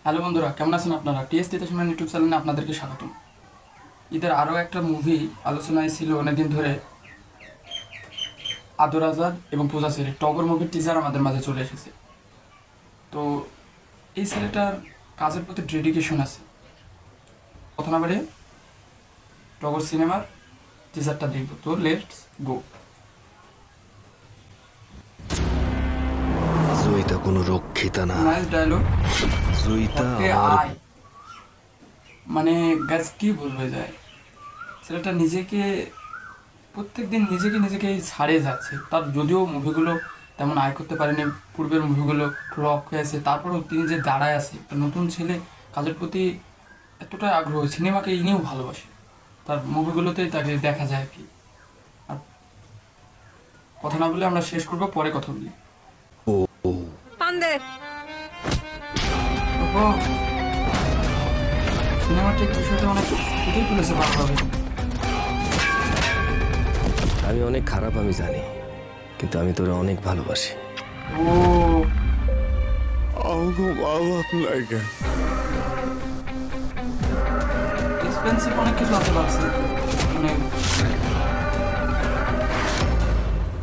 Hello বন্ধুরা, কেমন আছেন আপনারা? টিএস তিতাসমান ইউটিউব চ্যানেলে আপনাদেরকে স্বাগতম। ঈদের আরও একটা মুভি আলোচনায় ছিল অনেকদিন ধরে, আদর আজাদ এবং পূজা সেরি টগর মুভির টিজার আমাদের মাঝে চলে এসেছে। তো এই ছেলেটার কাজের প্রতি ডেডিকেশন আছে। কথা না বাড়িয়ে টগর সিনেমার টিজারটা দেখব। তো লেটস গো। জয়িতা কোনো রক্ষিতা না। Nice dialogue. জয়িতা আয় মানে গাছ কি বলবে যায়, ছেলেটা প্রত্যেকদিন নিজেকে ছাড়িয়ে যাচ্ছে। তার যদিও মুভিগুলো তেমন আয় করতে পারেনি, পূর্বের মুভিগুলো ফ্লপ হয়েছে, তারপরেও তিনি যে দাঁড়ায় আছে, একটা নতুন ছেলে কাজের প্রতি এতটাই আগ্রহ, সিনেমাকে ইনিও ভালোবাসে, তার মুভিগুলোতেই তাকে দেখা যায় আর কি। আর কথা না বলে আমরা শেষ করবো, পরে কথা বলি। সিনেমাটিক বিষয়টা অনেক ফুটেই তুলেছে ভালোভাবে। আমি অনেক খারাপ, আমি জানি, কিন্তু আমি তোরে অনেক ভালোবাসি। ও আমাকে বাবা লাগে এক্সপেন্সিভ অনেক কিছু আছে ভাবছি, মানে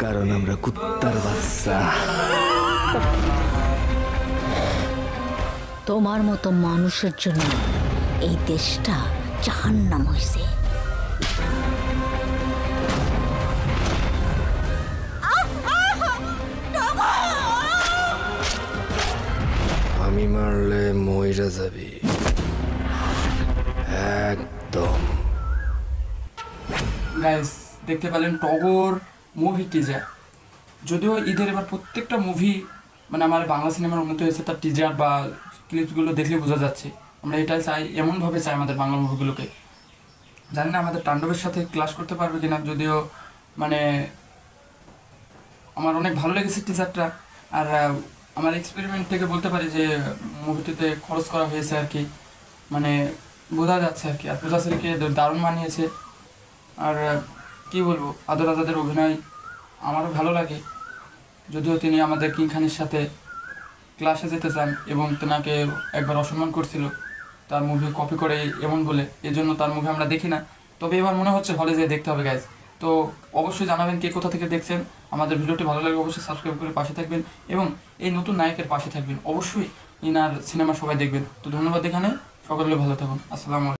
কারণ আমরা কুত্তার বাচ্চা। তোমার মতো মানুষের জন্য এই দেশটা জাহান্নাম হয়েছে। আমি মারলে মইরা যাবি একদম। গাইস, দেখতে পেলেন টগর মুভি টিজার। যদিও ঈদের এবার প্রত্যেকটা মুভি মানে আমার বাংলা সিনেমার উন্নত হয়েছে, তার টিজার বা ক্লিপসগুলো দেখলে বোঝা যাচ্ছে। আমরা এটাই চাই, এমনভাবে চাই আমাদের বাংলা মুভিগুলোকে। জানি না আমাদের তাণ্ডবের সাথে ক্লাস করতে পারবে কিনা, যদিও মানে আমার অনেক ভালো লেগেছে টিজারটা। আর আমার এক্সপেরিমেন্ট থেকে বলতে পারি যে মুভিটিতে খরচ করা হয়েছে আর কি, মানে বোঝা যাচ্ছে আর কি। আর পূজা সেরিকে দারুণ মানিয়েছে। আর কি বলবো, আদর আজাদের অভিনয় আমারও ভালো লাগে, যদিও তিনি আমাদের কিং খানের সাথে ক্লাসে যেতে চান এবং তেনাকে একবার অসম্মান করছিল তার মুভি কপি করে এমন বলে, এজন্য তার মুভি আমরা দেখি না। তবে এবার মনে হচ্ছে হলে যেয়ে দেখতে হবে গাইজ। তো অবশ্যই জানাবেন কে কোথা থেকে দেখছেন। আমাদের ভিডিওটি ভালো লাগলে অবশ্যই সাবস্ক্রাইব করে পাশে থাকবেন এবং এই নতুন নায়কের পাশে থাকবেন। অবশ্যই ইনার সিনেমা সবাই দেখবেন। তো ধন্যবাদ, এখানে সকলে ভালো থাকুন। আসসালামু আলাইকুম।